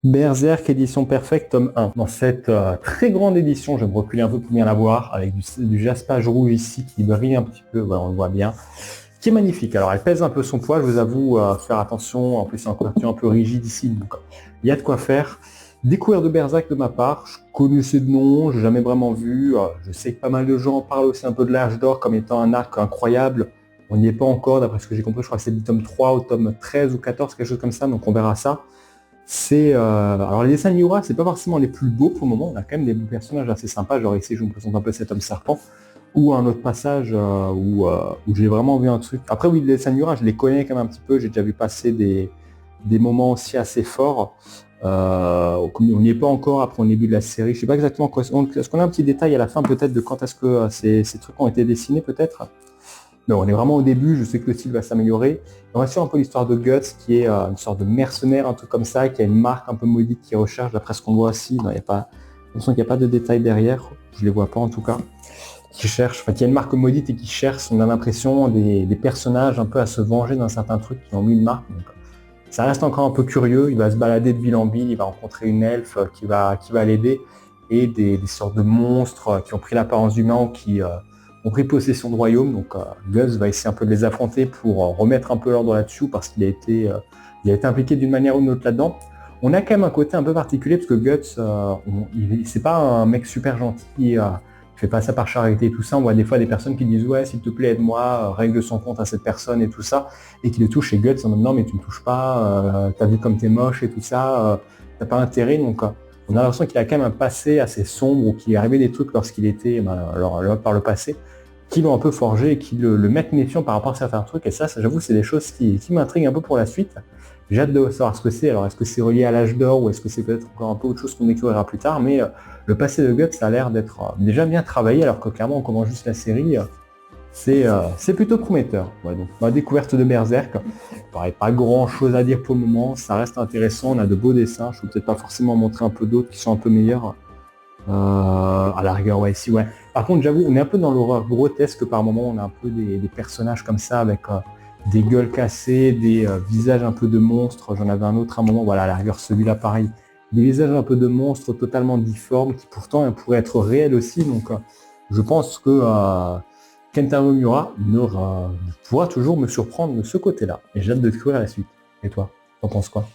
Berserk édition Perfect tome 1. Dans cette très grande édition, je vais me reculer un peu pour bien la voir, avec du jaspage rouge ici qui brille un petit peu, voilà, on le voit bien, qui est magnifique. Alors elle pèse un peu son poids, je vous avoue, faire attention, en plus c'est une couverture un peu rigide ici, donc il y a de quoi faire. Découverte de Berserk de ma part, je connaissais de nom, j'ai jamais vraiment vu, je sais que pas mal de gens parlent aussi un peu de l'Âge d'Or comme étant un arc incroyable. On n'y est pas encore, d'après ce que j'ai compris, je crois que c'est du tome 3 au tome 13 ou 14, quelque chose comme ça, donc on verra ça. Alors les dessins de Miura, c'est pas forcément les plus beaux pour le moment, on a quand même des beaux personnages assez sympas, genre ici je vous présente un peu cet homme serpent, ou un autre passage où j'ai vraiment vu un truc. Après oui, les dessins de Miura, je les connais quand même un petit peu, j'ai déjà vu passer des moments aussi assez forts. On n'y est pas encore après au début de la série, je sais pas exactement quoi. Est-ce qu'on a un petit détail à la fin peut-être de quand est-ce que ces trucs ont été dessinés peut-être? Non, on est vraiment au début, je sais que le style va s'améliorer. On va suivre un peu l'histoire de Guts, qui est une sorte de mercenaire, un truc comme ça, qui a une marque un peu maudite qui recherche, d'après ce qu'on voit aussi. Non, il y a pas, de toute façon, il n'y a pas de détails derrière, je les vois pas en tout cas. Qui cherche, enfin, qui a une marque maudite et qui cherche, on a l'impression, des personnages un peu à se venger d'un certain truc qui ont mis une marque. Donc, ça reste encore un peu curieux, il va se balader de ville en ville, il va rencontrer une elfe qui va l'aider, et des sortes de monstres qui ont pris l'apparence d'humains ou qui ont pris possession de royaume. Donc Gus va essayer un peu de les affronter pour remettre un peu l'ordre là-dessus, parce qu'il a été impliqué d'une manière ou d'une autre là-dedans. On a quand même un côté un peu particulier, parce que Guts, c'est pas un mec super gentil, fait pas ça par charité et tout ça. On voit des fois des personnes qui disent ouais, s'il te plaît, aide-moi, règle son compte à cette personne et tout ça, et qui le touchent, et Guts en mode non mais tu me touches pas, t'as vu comme t'es moche et tout ça, t'as pas intérêt. Donc on a l'impression qu'il a quand même un passé assez sombre, ou qu'il est arrivé des trucs lorsqu'il était par le passé, qui l'ont un peu forgé et qui le mettent méfiant par rapport à certains trucs. Et ça j'avoue, c'est des choses qui m'intriguent un peu pour la suite. J'ai hâte de savoir ce que c'est. Alors est-ce que c'est relié à l'âge d'or, ou est-ce que c'est peut-être encore un peu autre chose qu'on découvrira plus tard, mais le passé de Guts, ça a l'air d'être déjà bien travaillé, alors que clairement on commence juste la série. C'est plutôt prometteur. Ouais, donc ma découverte de Berserk, pareil, pas grand chose à dire pour le moment, ça reste intéressant, on a de beaux dessins, je peux peut-être pas forcément montrer un peu d'autres qui sont un peu meilleurs. À la rigueur, ouais, si, ouais. Par contre, j'avoue, on est un peu dans l'horreur grotesque par moment, on a un peu des personnages comme ça, avec des gueules cassées, des visages un peu de monstres. J'en avais un autre à un moment, voilà, à la rigueur, celui-là, pareil. Des visages un peu de monstres totalement difformes, qui pourtant pourraient être réels aussi. Donc, je pense que Kentaro Miura pourra toujours me surprendre de ce côté-là. Et j'ai hâte de découvrir la suite. Et toi, t'en penses quoi?